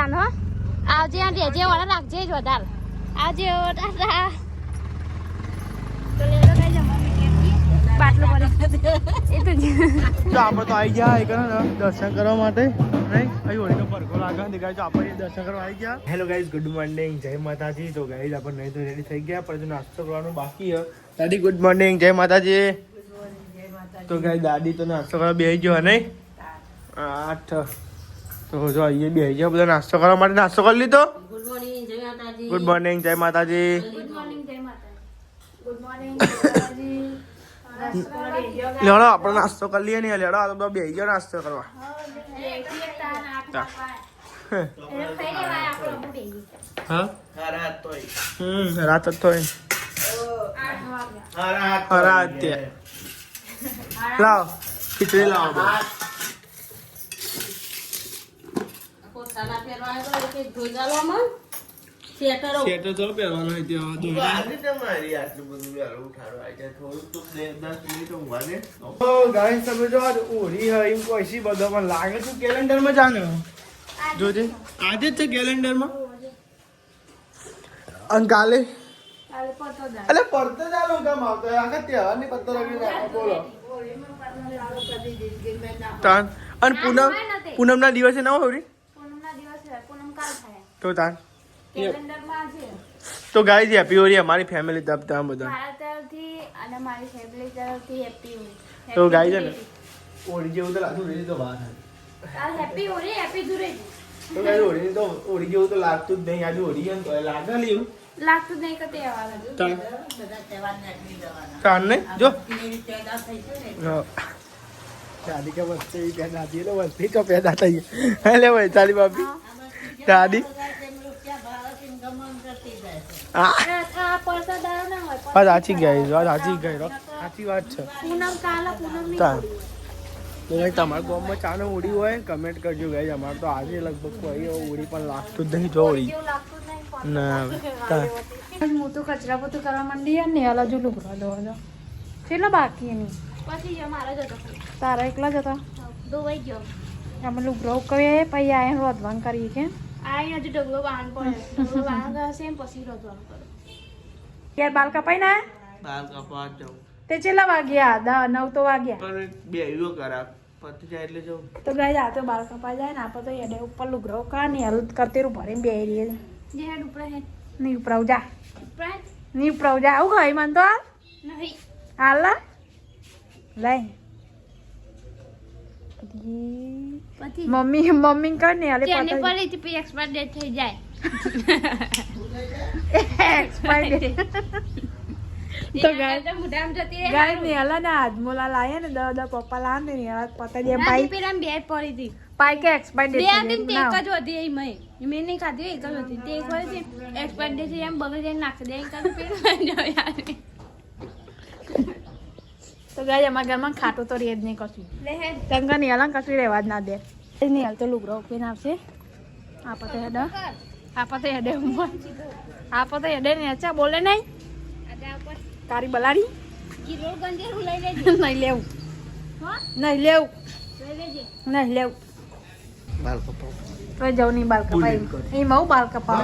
તાન હો આવજે આ રેજે વાળા રાખજે જ વધારે આવજે દાદા તો લેલો કઈ જમવા બાટલો ભરી એ તો આપણે તો આવી ગયા એક દર્શન કરવા માટે નહીં અહીં હોળીનો પરખો લાગે દેખાય તો આપણે દર્શન કરવા આવી ગયા. હેલો ગાઈઝ, ગુડ મોર્નિંગ, જય માતાજી. તો ગાઈઝ આપણે નહીં તો રેડી થઈ ગયા પણ નાસ્તો કરવાનું બાકી છે. દાદી ગુડ મોર્નિંગ, જય માતાજી. તો ગાઈઝ દાદી તો નાસ્તો કરવા બેસી ગયો નહીં 8 તો જો અહીંયા બેસી ગયો બધા નાસ્તો કરવા માટે. નાસ્તો કરી લીધો? ગુડ મોર્નિંગ, જય માતાજી. ગુડ મોર્નિંગ, જય માતાજી. ગુડ મોર્નિંગ જય માતાજી. ગુડ મોર્નિંગ જય માતાજી. લેડો આપણે નાસ્તો કરી લઈએ ને. લેડો આ તો બધા બેસી ગયો નાસ્તો કરવા. હા રાત તો લાવ ખીચડી લાવો. સ્વેટર તો પહેરવાનો લાગે છે કેલેન્ડર માં જાને જોજે આજે જ છે કેલેન્ડર માં. અને કાલે અલે પડતો ચાલો કામ આવતો આખા તહેવાર ની પત્તો લગી બોલો. અને પૂનમ ના દિવસે ના હોય તો તાન તો ગાઈઝ હેપી હોળી અમારી ફેમિલી તરફથી બધા. અને મારી ફેમિલી તરફથી હેપી હોળી. તો ગાઈઝ ને હોળી જેવું તો લાગતું નથી તો બહાર હેપી હોળી હેપી ધુરેજી. તો ગાઈઝ હોળી તો હોળી જેવું તો લાગતું જ નહીં. આજે હોળી એમ તો લાગે લેવું લાગતું નહીં કે તહેવાર તાન નહીં જો દાદી કે વસ્તી પેદા હતી એટલે વસ્તી તો પેદા થઈ એટલે વૈશાલી બાપી દાદી સાચી ગઈ સાચી ગઈ સાચી વાત છે. તમારા ગામમાં ચાનો ઉડી હોય કમેન્ટ કરજો ગાઈઝ. અમારે તો આજે લગભગ કોઈ ઉડી પણ લાગતું જ નહીં. જો ઉડી ના હું તો કચરા પોતું કરવા માંડી ને હાલ હજુ લુગડો ધોવા દો કેટલો બાકી એની પછી મારો જ હતો તારા એકલા જ હતા ધોવાઈ ગયો. અમે લુગડો કહીએ પછી આને રોધવાનું કરીએ કે આ હજુ ઢગલો વાહન પડે વાહન હશે એમ પછી રોધવાનું કરો. યાર બાલ કપાઈ ના બાલ કપા જાઉં તે કેટલા વાગ્યા 9 તો વાગ્યા પણ બે આવ્યો કરા પતી જાય એટલે જાઉં. તો ગાય આ તો બાલ કપાઈ જાય ને આપણે તો હેડે ઉપર લુગડો કા ને હલ કરતેરું ભરીને બે રહીએ જે હેડ ઉપર હે નહીં ઉપરાવ જા નહીં ઉપરાવ જા આવું ખાઈ મન તો નહીં હાલ લઈ મમ્મી કર ને હાલે તેની પર થી એક્સપાયર ડેટ થઈ જાય એક્સપાયર ડેટ તો ગાય ને હાલા ને હાજમોલા લાયા ને દા પપ્પા લા ને પતા દે પાઈ પેલા બે પડી હતી પાઈ કે એક્સપાયર ડેટ બે એક જ હતી મેં નહીં ખાધી એક જ હતી તે એક વાર એક્સપાયર ડેટ એમ બગડી જાય નાખી દે કાલે પેલા તો ગાય અમારા ઘરમાં ખાટું તો રેજ નહીં કશું તંગા ની હાલા કશું રહેવા જ ના દે નહીં હાલ તો લુગડો ઉપીને આવશે આપતે હેડે હેડે ને અચ્છા બોલે નહીં તારી બલાડી નહીં લેવું બાલ કપા તો જવું નહીં બાલ કપાઈ એ મઉ બાલ કપા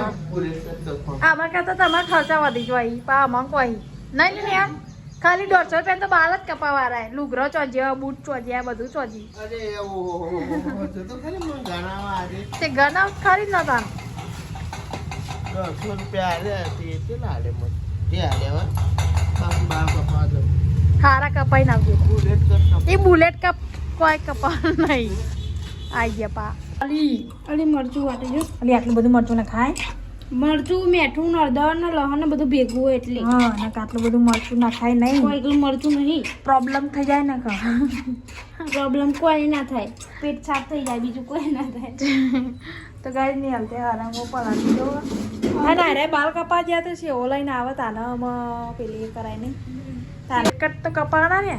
આમાં કરતા તમારે ખર્ચા વધી જાય પા આમાં કોઈ નહીં યાર ખાલી 150 રૂપિયા તો બાલ જ કપાવાળા લુગરો ચોજ્યા બૂટ ચોજ્યા બધું ચોજી તે ગણા ખરી ન તાન 100 રૂપિયા હારા કપાઈ નાખજો એ બુલેટ કપ કોઈ કપા નહીં આઈ ગયા પા અલી મરચું વાટી જો અલી આટલું બધું મરચું ને ખાય મરચું મીઠું હળદર ને લહણ ને બધું ભેગું હોય એટલે હા ને આટલું બધું મરચું ના ખાય નહીં કોઈ એકલું મરચું નહીં પ્રોબ્લેમ થઈ જાય ને કા પ્રોબ્લેમ કોઈ ના થાય પેટ સાફ થઈ જાય બીજું કોઈ ના થાય તો ગાય નહીં હાલતે આરામ પલાળી દો હા ના રે બાલ કપા જ્યાં તો છે ઓ લઈને આવે તાનામાં પેલી કરાય નહીં તારે કટ તો કપાણા ને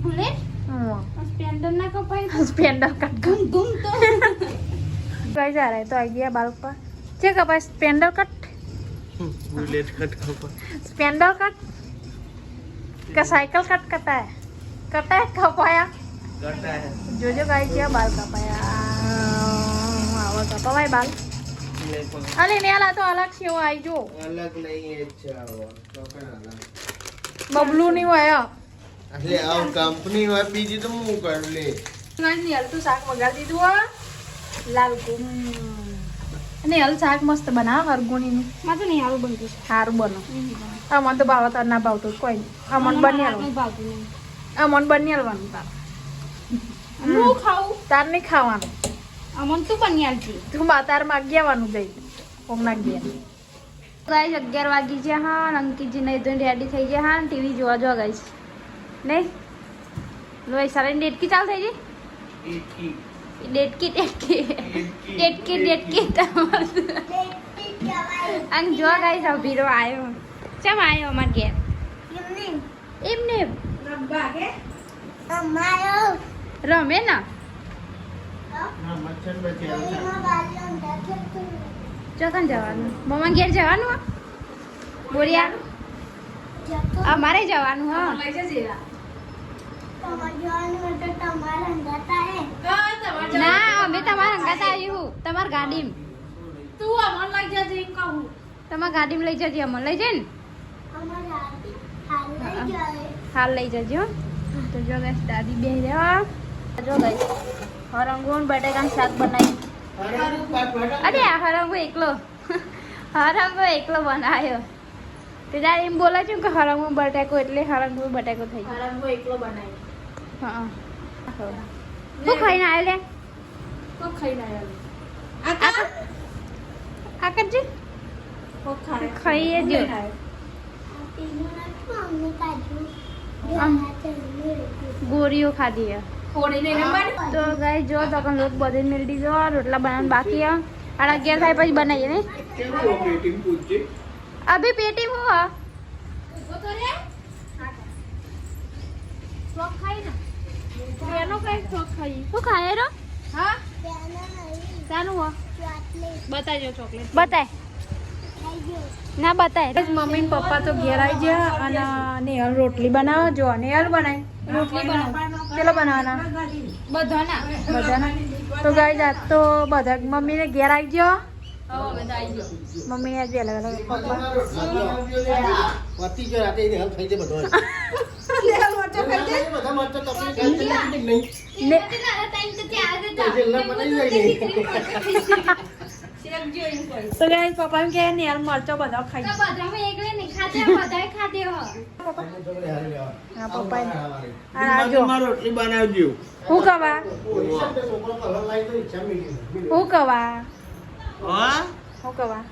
ભૂલે હા સ્પેન્ડર ના કપાય સ્પેન્ડર કટ ગુમ તો ગાય જા રહે તો આ ગયા બાલ કપા क्या कपाय स्पेंडल कट बुलेट कट कपा स्पेंडल कट का साइकिल कट कटा है कपाया करता है जो गाय क्या बाल कपाया आवा कपा भाई बाल અરે નેલ આ તો અલગ છે એવો આવી જો અલગ નહીં એ છે આવો ચોકન અલગ બબલું નહીં હોય એટલે આ કંપની હોય બીજી તો હું કર લે નેલ તું શાક વગાડી દીધું હો લાલ કો નેલ શાક મસ્ત બનાવ હરગુણીનું માં તો નહીં આવું બનતું સારું બનો અમન તો ભાવ તાર ના ભાવતું કોઈ નહીં અમન બની ભાવતું નહીં અમન બની આલવાનું તાર હું ખાવું તાર નહીં ખાવાનું અમન તું બની આલતી તું તાર માં અગિયારવાનું જઈ ઓમ ના ગયા ગાઈસ 11 વાગી છે હા અંકિતજી નહીં તો રેડી થઈ ગયા હા ટીવી જોવા જો ગાઈસ નહીં લોય સારી ડેટકી ચાલ થઈ ગઈ ડેટકી અન જો ગાઈસ અભીરો આવ્યો ચમ આવ્યો અમાર ઘેર એમને રમે ના ના મચ્છર બચે ચોકન જવાનું મમ્મા ઘેર જવાનું હા બોરિયા અમારે જવાનું હા ના અમે તમારા હંગાત આવ્યું તમાર ગાડીમ તું અમન લઈ જજે કહું તમાર ગાડીમ લઈ જજે અમને લઈ જઈને હાલ લઈ જજો તો જો ગાઈસ દાદી બે રહ્યા જો ગાઈસ હરંગોન બટેકાનું શાક બનાવી અરે આ હરંગો એકલો બનાવ્યો તે દાદી એમ બોલે છે કે હરંગો બટેકો એટલે હરંગો બટેકો થઈ ગયો હરંગો એકલો બનાવી હા શું ખાઈને આવ્યો લે તો ખાઈને આવ્યો આ કરજે તો ખાય ખાઈએ જો ગોરીઓ ખાધી હે કોણી લઈને બન તો ગાઈસ જો તો કન લોક બધે મિલ દીધો રોટલા બનાવવાનું બાકી હે આ 11 થાય પછી બનાવીએ ને કેવું પેટીમ પૂછજે અભી પેટી હું હા તો રે શોખ ખાઈ ને એનો કઈ શોખ ખાઈ શું ખાય રો હા ચાનું હો બતાજો ચોકલેટ બતાય ના બતાય મમ્મી ને પપ્પા તો ઘેર આવી ગયા અને નેહલ રોટલી બનાવો જો નેહલ બનાવી રોટલી બનાવ કેટલો બનાવવાના બધાના બધાના તો ગાઈસ આજ તો બધા મમ્મી ને ઘેર આવી ગયો હવે બધા આવી ગયો મમ્મી આજે અલગ અલગ પપ્પા પતિ જો રાતે એને હેલ્પ થઈ જાય બધો નેહલ મરચો ખાઈ દે બધા મરચો તપી જાય નહીં ને જેલ્લા બનાવી જાય તો ગાઈસ પપ્પા એમ કે નેહલ મરચો બધા ખાઈ તો બધામાં એકલે નહીં ખાતે બધાય ખાતે હો હા પપ્પા આ જો રોટલી બનાવજો હું કવા હું કવા હા હું કવા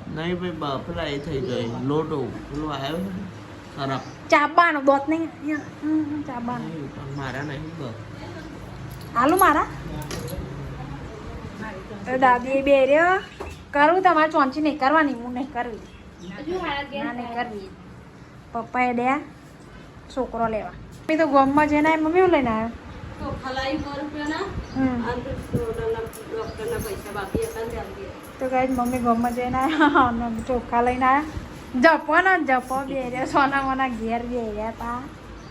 નહીં ભાઈ બાપરા એ થઈ જાય લોટો પેલો આવ્યો છે ખરાબ ચાબાનો દોત નહીં ચાબાનો મારા નહીં બસ હાલું મારા દાદી બે રહ્યો કરું તમારે ચોંચી નહીં કરવાની હું નહીં કરવી ના નહીં કરવી પપ્પાએ દે છોકરો લેવા મમ્મી તો ગોમમાં જઈને આવી મમ્મી હું લઈને આવ્યો તો કઈ મમ્મી ગોમમાં જઈને આવ્યા ચોખ્ખા લઈને આવ્યા જપો ને જપો બે રહ્યા સોના મોના ઘેર બે રહ્યા તા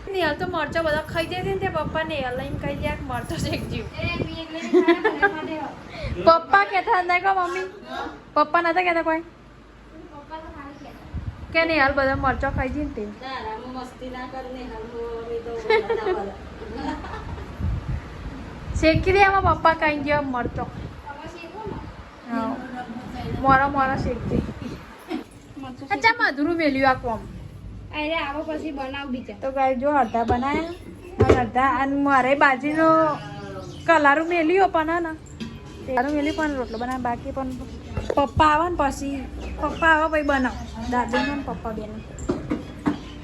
નેહલ તો મરચો બધા ખાઈ જતી ને તે પપ્પા નેહલ લઈને કહી દે મરચો શેકજો પપ્પા કહેતા હતા કો મમ્મી પપ્પા નતા કહેતા કોઈ કે નેહલ બધા મરચો ખાઈ જઈને તે શેકી દે આમાં પપ્પા કઈ ગયો મરચો મોરા મોરા શેકતી અચ્છા મધુરું મેલ્યું આ કોમ અરે આવો પછી બનાવ બીજા તો ગાય જો અડધા બનાયા અને અડધા અને મારે બાજીનો કલારું મેલ્યું પણ ને તેનું મેલ્યું પણ રોટલો બનાવ બાકી પણ પપ્પા આવે ને પછી પપ્પા આવે પછી બનાવ દાદીને ને પપ્પા બેન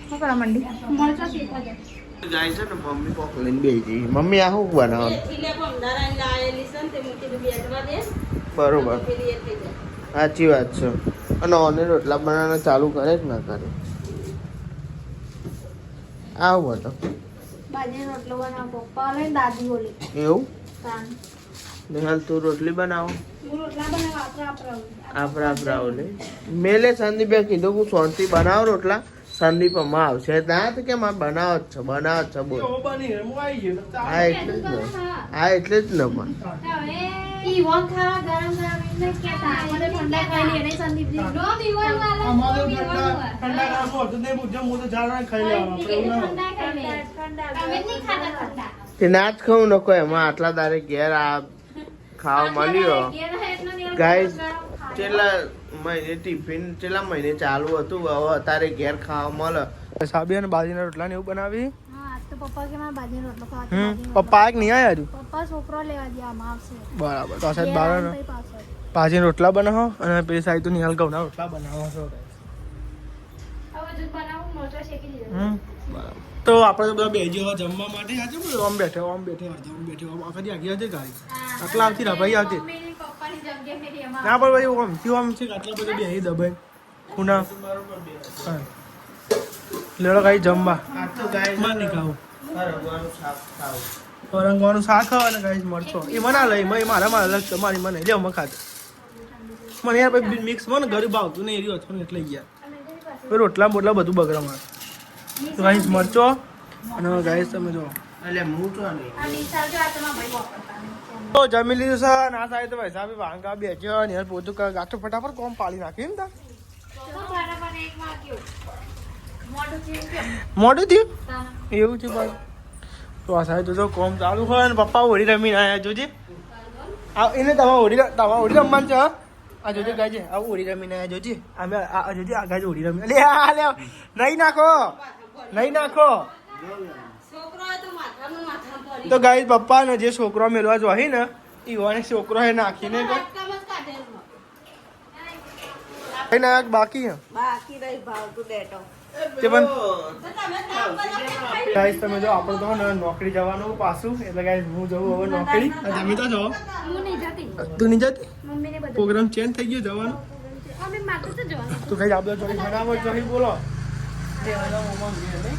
શું કરવા માંડી મરચો શેકવા જાય જાય છે ને મમ્મી કોક લઈને બેસી ગઈ મમ્મી આ શું બનાવવાનું બરોબર સાચી વાત છે અને ઓને રોટલા બનાવવાના ચાલુ કરે જ ના કરે આવું હતો બાજી રોટલો બનાવ પપ્પા લે દાદી બોલી એવું તાન નિહાલ તું રોટલી બનાવો હું રોટલા બનાવ આપણા ઓલે મેલે સંદીપે કીધું હું શાંતિ બનાવો રોટલા સંદીપ માં આવશે ત્યાં તો કે માં બનાવ જ છે બોલ હા એટલે જ ને પણ હવે ઈ વોન ખાવા ગરમ ગરમ એમને કેતા આપણે ઠંડા ખાઈ લઈએ નહીં સંદીપજી નો પીવાનું વાલા અમારો ઠંડા કામો હતું નહીં પૂછજો હું તો જાણ ખાઈ લેવાનો ઠંડા ખાઈ લે ઠંડા તમે નહીં ખાતા ઠંડા તે ના જ ખાઉં નકો એમાં આટલા તારે ઘેર આ ખાવા મળ્યો ગાઈસ છેલ્લા મહિને ટિફિન છેલ્લા મહિને ચાલુ હતું હવે અત્યારે ઘેર ખાવા મળે સાબી અને બાજરીના રોટલા ને એવું બનાવી હા આજ તો પપ્પા કે મારા બાજરીનો રોટલો ખાવા પપ્પા એક નહીં આવ્યા હજુ પપ્પા છોકરો લેવા ગયા આમાં આવશે બરાબર તો આ સાઈડ બાર બાજરીના રોટલા બનાવો અને પેલી સાઈડ તો નિહાલ ઘઉંના રોટલા બનાવો છો હવે જો બનાવું મોટો શેકી દીધો બરાબર તો આપણે તો બધા બેસી જવા જમવા માટે આજે આમ બેઠે આખા દી આગી હતી ગાડી આટલા આવતી રા ભાઈ આવતી મમ્મીની પપ્પાની જગ્યા મેરી એમાં ના પણ ભાઈ આમ છે કે આટલા બધા બેસી દબાઈ ખૂણા હા લેડો ગાઈ જમવા આ તો ગાઈસ માર નહીં ખાવું રંગવાનું શાક ખાવું રંગવાનું શાક ખાવા ગાઈસ મરચો એ મના લઈ મારા અલગ છે મારી મને લે અમે ખાતે મને યાર ભાઈ મિક્સ મને ગરીબ આવતું ને એરી હતું ને એટલે ગયા રોટલા બોટલા બધું બગડા મારે તો ગાઈસ મરચો અને ગાઈસ તમે જો એટલે હું તો નહીં આ નિશાલ જો આ તમારા ભાઈ વાપરતા નહીં તો જમી લીધું છે ના થાય તો ભાઈ સાહેબ વાંગા બેસ્યો ને યાર પોતું ગાંઠો ફટાફટ કોમ પાડી નાખી ને તા તો બરાબર એક માં કેવું મોઢું ચીન કે મોડું થયું તાના એવું છે ભાઈ તો આ સાહેબ તો કોમ ચાલુ હોય ને પપ્પા હોળી રમીને આવ્યા જોજે આ એને તમારા હોળી રમવાનું છે હા? આ જોજે ગાજે આ હોળી રમીને આવ્યા જોજે અમે આ જોજે આ ગાજે હોળી રમી લે આ લે નહીં નાખો તો ગાઈ પપ્પા ને જે છોકરો મેળવા જોઈ ને ઈવાને છોકરો એ નાખીને બાકી હે તે પણ ગાઈસ તમે જો આપણે તો ને નોકરી જવાનું પાછું એટલે ગાઈસ હું જવું હવે નોકરી તમે તો જાઓ હું નહીં જતી તું નહીં જતી મમ્મીને બધું પ્રોગ્રામ ચેન્જ થઈ ગયો જવાનું અમે માથું તો જવાનું તો ગાઈસ આપણે જોઈ બનાવો જોઈ બોલો દેવાના મોમાં ગયા નહીં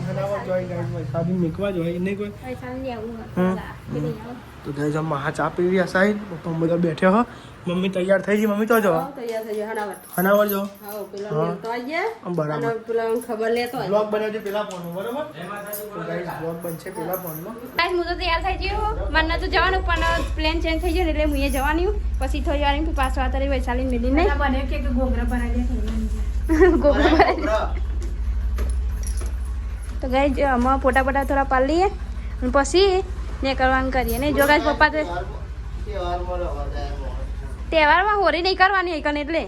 બનાવો જોઈ ગાઈસ ભાઈ સાદી મેકવા જોઈ નહીં કોઈ પૈસા લઈ આવું હમ. તો ગાઈસ આમ મહા ચા પી રહ્યા સાઈડ પપ્પા બધા બેઠે હો મમ્મી તૈયાર થઈ ગઈ મમ્મી તો જો હનાવર જો બરાબર બ્લોગ બનાવજો પેલા ફોન બરાબર તો ગાઈસ બ્લોગ બનશે પેલા ફોનમાં ગાઈસ હું તો તૈયાર થઈ ગયો મને તો જવાનું પણ પ્લેન ચેન્જ થઈ ગયો એટલે હું એ જવાની હું પછી થોડી વાર પછી પાછો આતરી વૈશાલી મિલી નહીં બને કે ગોગરા બનાવી દે ગોગો તો ગાઈસ અમે ફોટા થોડા પાડી લઈએ અને પછી નીકળવાનું કરીએ ને જો ગાઈસ પપ્પા તો તહેવારમાં હોરી નહીં કરવાની એકન એટલે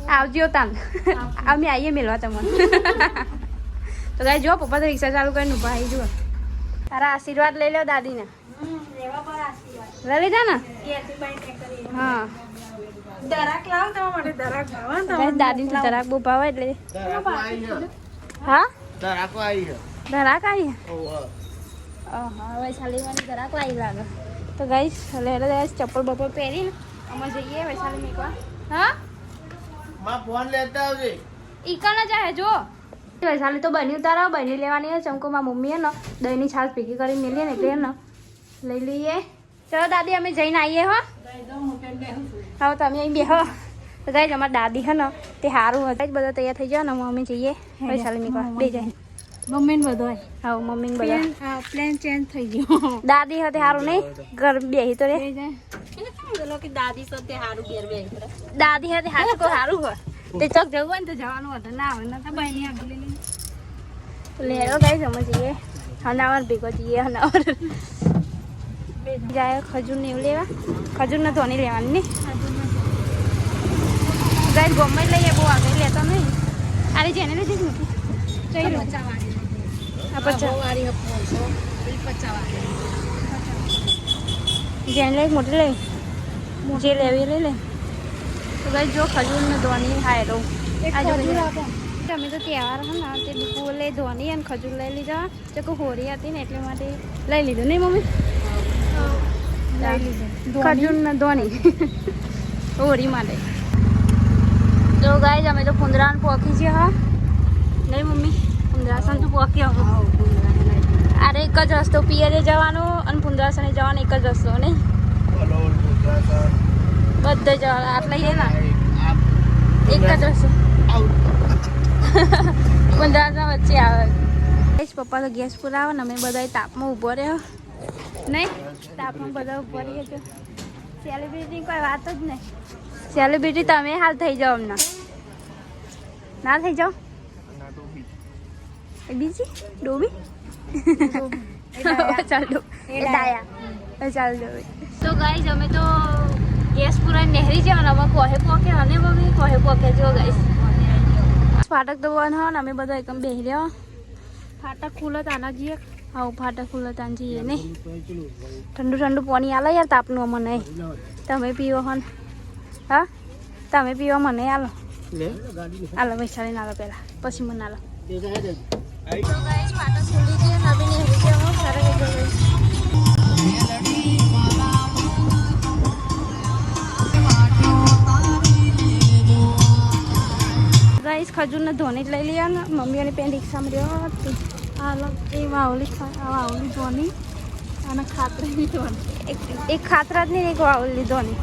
આવજો તાન અમે આવીએ મેળવા તમને તો ગાઈસ જો પપ્પા તો રિક્ષા ચાલુ કરીને ઉભા આવી જુઓ તારા આશીર્વાદ લઈ લો દાદીને લઈ લીધા ને હા દરાક લાવ તમારા માટે દરાક લાવ ગાઈસ દાદીને દરાક બહુ ભાવે એટલે હા રાખો આવી છે દરાક આવી ઓહો હા વૈશાલીવાની દરાક લાવી લાગે તો ગાઈસ એટલે ગાઈસ ચપ્પલ બપ્પલ પહેરીને અમે જઈએ વૈશાલી મેકવા હા માં ફોન લેતા આવજે ઈકણ જાય જો વૈશાલી તો બની ઉતારો બની લેવાની છે ચમકો માં મમ્મીએ ને દહીંની છાલ ભેગી કરીને મેલીએ ને એટલે ને લઈ લઈએ ચલો દાદી અમે જઈને આવીએ હો હા તમે અહીં બેહો તો ગાઈસ અમારી દાદી છે ને તે સારું હતું બધા તૈયાર થઈ જાય ને અમે જઈએ વૈશાલી મેકવા બે જાય મમ્મીને બધો હા મમ્મીને બધા હા પ્લેન ચેન્જ થઈ ગયો દાદી hatte સારું નહીં ઘર બેહી તો રે દાદી સાથે હારું ઘેર બે દાદી hatte હારું તો સારું હોય તે ચોક જવું હોય ને તો જવાનું હતું ના હોય તો બહેની આપી લેલી તો લેરો ગાઈસ અમે જઈએ હનાવર ભેગો જઈએ હનાવર જાય ખજૂર ને એવું લેવા ખજૂર ને ધોની લેવાની ને ગાઈસ ગમે લઈએ બહુ આગળ લેતો નહીં અરે જેને લઈ જઈશ નથી જઈ આ જેને લઈ મોટી લઈ જે લેવી લઈ લે તો ગાઈસ જો ખજૂર ને ધોની ખાય રહું અમે તો તહેવાર હતા ને તે બુકુ લઈ ધોની અને ખજૂર લઈ લીધા જે કોઈ હોરી હતી ને એટલે માટે લઈ લીધું નહીં મમ્મી ખજૂર ને ધોની હોરી માટે તો ગાઈસ અમે તો પુંદરાન પોકી છે હા નહીં મમ્મી પુંદરાસન તો પોકી હવે અરે એક જ રસ્તો પિયરે જવાનો અને પુંદરાસને જવાનો એક જ રસ્તો નહીં બધે જવાનું આટલે છે ને એક જ રસ્તો પુંદરાસન વચ્ચે આવે પપ્પા તો ગેસ પુરાવે ને અમે બધા તાપમાં ઊભો રહ્યો નહીં તાપમાં બધા ઉપર રહીએ તો સેલિબ્રિટી કોઈ વાત જ નહીં. સેલિબ્રિટી તમે હાલ થઈ જાઓ હમણાં. ના થઈ જાઓ એ બીજી ડોબી ચાલ ડો એ ડાયા ચાલ ડોબી. તો ગાઈસ અમે તો ગેસ પૂરા નહેરી છે અને અમે કોહે પોકે અને મમ્મી કોહે પોકે જો ગાઈસ ફાટક તો બંધ હોય ને અમે બધા એકમ બેસી રહ્યા. ફાટક ખુલત આના જઈએ. હા ફાટક ખુલત આના જઈએ નહીં. ઠંડુ ઠંડુ પાણી આલો યાર તાપનું અમને. તમે પીવો હો ને? હા તમે પીવો મને આલો. આલો વૈશાલી આલો પહેલા પછી મને આલો. તો ગાઈસ ફાટક ખુલી છે નવી નહેરી છે હું સારા કે ગાઈસ ખજૂરને ધોની જ લઈ લઈએ ને મમ્મીઓની પેન રિક્ષામાં રહ્યો હતી. હાલો એ વાવલી ધોની અને ખાતરાની ધોની એક ખાતરા જ નહીં એક વાવલી ધોની.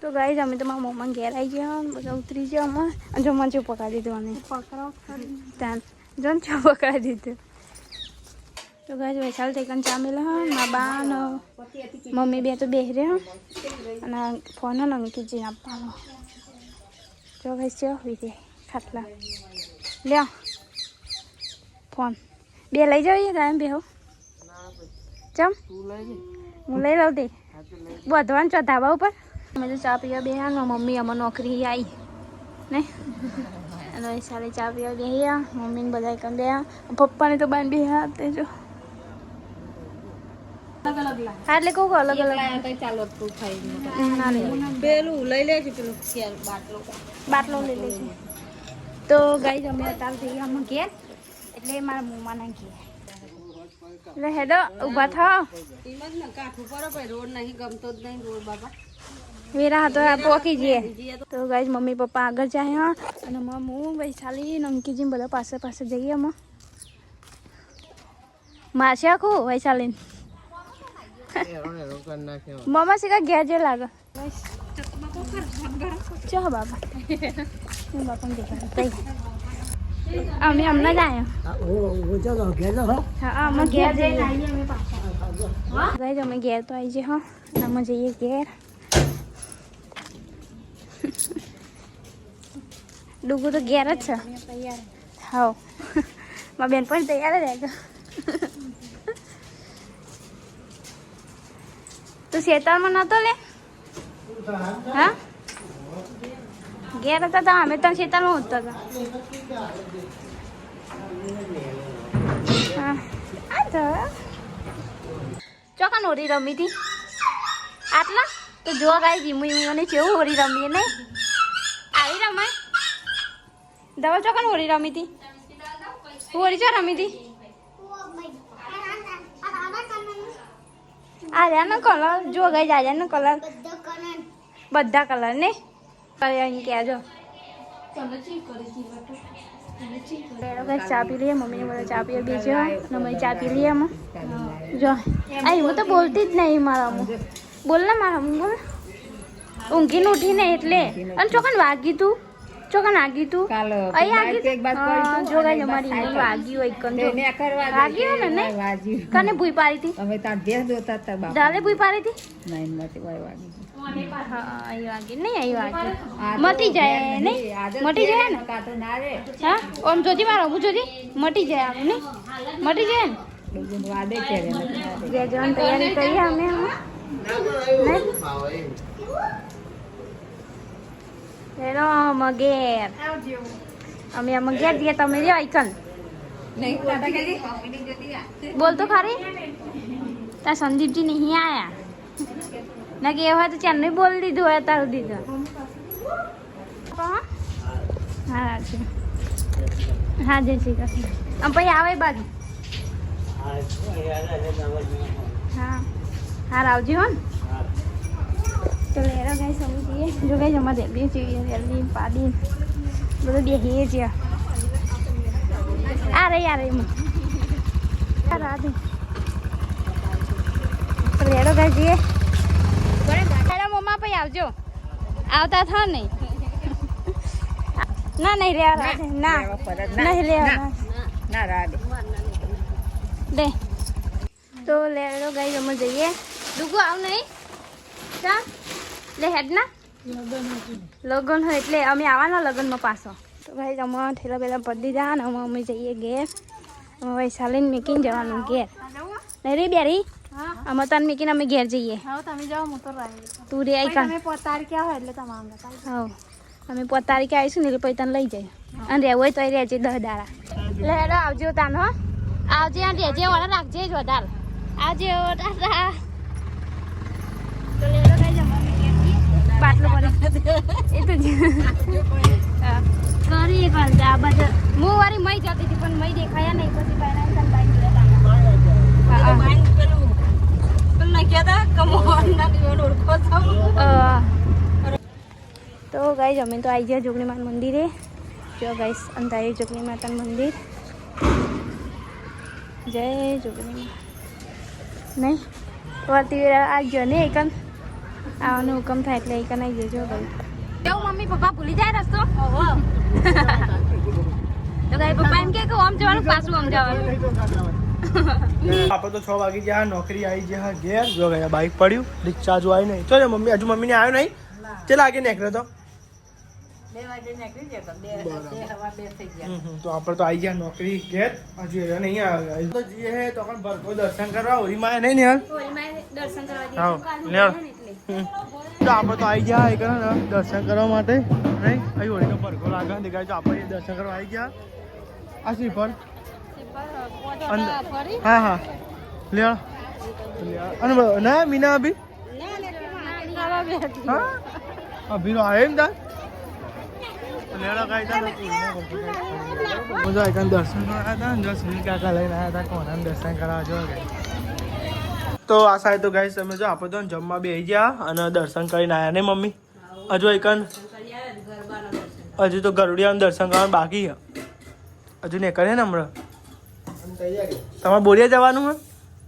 તો ગાઈસ અમે તો મારા મમ્મા ઘેર આવી ગયા બધા ઉતરી ગયા અમે અને જો મને ચો પકાવી દીધું અને ત્યાં જો ને ચો પકાવી દીધું. તો ગાઈસ વૈશાલ ચિકન ચામેલા હા મારા બા ને મમ્મી બે તો બેસી રહ્યા અને ફોન ને અંકિતજીને આપવાનો. જો ગાઈસ ચો વિધે ખાટલા લ્યો ફોન બે લઈ જાવ કાયમ બે હો ચમ હું લઈ લઉં તે બધવાનું છો ધાબા ઉપર. અમે તો ચા પીવા બે મમ્મી અમાર નોકરી આવી ને અને સારી ચા પીવા બે મમ્મીને બધા એકમ બે પપ્પાને તો બાંધ બે તે જો હા એટલે કહું અલગ અલગ ના પેલું લઈ લેજો પેલું બાટલો લઈ લેજો. તો ગાઈસ અમે અત્યારે થઈ ગયા અમે ઘેર એટલે મારા મમ્માના ઘેર એટલે હેડો ઊભા થાવ વેરા હતો પોકી જઈએ. તો ગાઈસ મમ્મી પપ્પા આગળ જાય હા અને હું વૈશાલી નંકીજી બધા પાસે પાસે જઈએ અમે મારશે આખું વૈશાલી મમ્મા શીખા ઘેર જે લાગે ચો બાપા બાપા અમે હમણાં જ આવ્યા હા અમે ઘેર જઈને આવીએ અમે પાછા ગાઈસ અમે ઘેર તો આવી જઈએ હા અમે જઈએ ઘેર. ડુગુ તો ઘેર જ છે હા મારા બેન પણ તૈયાર જ રહે. તું શેતાળમાં નતો લે હા ઘેર હતા તો અમે તો શેતાળમાં ઉતરતા હતા. હા તો ચોકન હોરી રમી હતી આટલા તો જોવા ગાય ધીમું ધીમું કેવું હોરી રમીએ નહીં આવી રમાય દવા ચોકન હોરી રમી હતી હોરી ચો રમી હતી આર્યાનો કલર જો ગઈ આર્યાનો કલર બધા કલર ને અહીં કહેજો ચા પી લઈએ મમ્મીને બધા ચા પીએ બીજો અમે ચા પી લઈએ અમે જો આ હું તો બોલતી જ નહીં મારા બોલ ને મારા બોલ ઊંઘીને ઉઠીને એટલે અને ચોકન વાગી તું ચોકન આગી તું અહીં આગી જો ગાય અમારી વાગી હોય વાગી હોય ને કને ભૂઈ પાડી હતી દાલે ભૂઈ પાડી હતી હા અહીં વાગી નહીં અહીં વાગી મટી જાય નહીં મટી જાય ને હા ઓમ જોજી મારો હું જોજી મટી જાય આમ નહીં મટી જાય ને જવાની તૈયારી કરીએ અમે હેલો મગેર અમે મગેર જઈએ તમે લ્યો આઈકન બોલ તો ખરી ત્યાં સંદીપજી નહીં આયા ના કે હોય તો ચાલ બોલ દીધું હોય તારું દીધું હા હા જય શ્રી કૃષ્ણ આમ પછી આવે બાજુ હા હા રાવજી હો ને તો લેરો ગાય સમજી જઈએ જો ગાય અમારે રેલી છીએ રેલી પાડી બધું બેસીએ છીએ આ રે એમાં રાધે તો લેરો ગાય જઈએ મમ્મા પછી આવજો આવતા થા નહીં ના નહીં રે ના નહીં લે ના દે તો તો લેડો ગાઈ અમે જઈએ દુગુ આવ નહીં ચા લે હેડ ના લગન હોય એટલે અમે આવવાના લગનમાં પાછો તો ભાઈ અમે ઠેલા પેલા પડી જા ને અમે જઈએ ઘેર અમે વૈશાલીને મૂકીને જવાનું ઘેર નહીં રે બેરી અમે તને મૂકીને અમે ઘેર જઈએ તમે જાઓ હું તો રહી તું રે આઈ કાન તમે 5 તારીખે આવો એટલે તમારે હા અમે 5 તારીખે આવીશું ને એટલે પછી તને લઈ જાય અને રહેવું હોય તો રહેજે 10 દાડા એટલે હેડો આવજો તાન હો આવજે અને રહેજે ઓલા રાખજે જ વધારે આવજે દાદા તો લેડો કઈ જમવાનું બાટલો ભરી એ તો કરી એક વાર આ બધા હું વારી મય જતી હતી પણ મય દેખાયા નહીં પછી પહેલા તને બાઈક ગયા તો ગાઈસ અમે તો આવી ગયા જોગણી માતા મંદિરે જો ગાઈસ અંધારી જોગણી માતાનું મંદિર જય જોગણી નહીં વળતી આવજો ને એકન આવવાનો હુકમ થાય એટલે એકન આવી જજો ભાઈ કેવું મમ્મી પપ્પા ભૂલી જાય રસ્તો તો ગાઈ પપ્પા એમ કે આમ જવાનું પાછું આમ જવાનું આપણે તો 6 વાગી ગયા નોકરી આવી ગયા ઘેર જો ગયા બાઈક પડ્યું રિક્ષા જો આવી નહીં તો મમ્મી હજુ મમ્મીને આવ્યો નહીં ચલ આગે નીકળ્યો તો 2 વાગે નીકળી જતો 2 થઈ ગયા તો આપણે તો આવી ગયા નોકરી ઘેર હજુ એ નહીં આવ્યો તો જઈએ હે તો પણ ભરકો દર્શન કરવા હોરીમાં નહીં ને દર્શન કરવા હા લે તો આપણે તો આવી ગયા એક દર્શન કરવા માટે નહીં અહીં હોળીનો ભરકો લાગે દેખાય તો આપણે દર્શન કરવા આવી ગયા આ શ્રીફળ હા હા લે અને ના મીના અભી હા અભી નો આવે એમ તાર લેડા કાઈ તા મજા એક દર્શન કરવા હતા ને સુનિલ કાકા લઈને આવ્યા હતા કોના દર્શન કરાવવા જો તો આ સાઈડ તો ગાઈસ તમે જો આપણે તો જમવા બેસી ગયા અને દર્શન કરીને આવ્યા ને મમ્મી હજુ એકન હજુ તો ગરુડિયાનું દર્શન કરવાનું બાકી છે હજુ ને કરે ને હમણાં તમારે બોલિયા જવાનું હે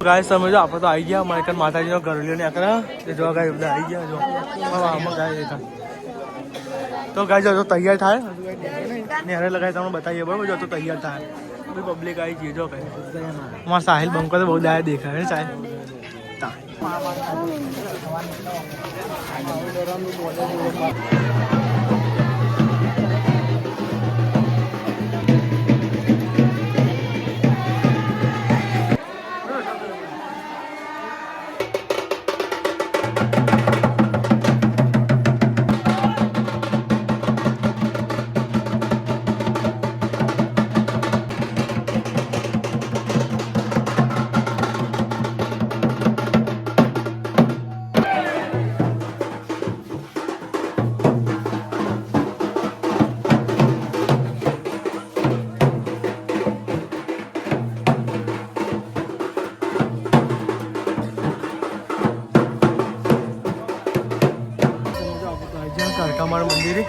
ગાય સમય જો આપણે તો આવી ગયા અમારે કાલ માતાજીનો ગરુડિયો ને આકરા જો ગાય બધા આવી ગયા જો આમાં ગાય દેખા તો ગાય જો તૈયાર થાય ને અરે લગાય તમને બતાવીએ બરાબર જો તો તૈયાર થાય પબ્લિક આવી જઈએ જો કઈ અમારા સાહિલ બંકો તો બહુ દાયા દેખાય ને સાહેબ કડકામાળ મંદિરે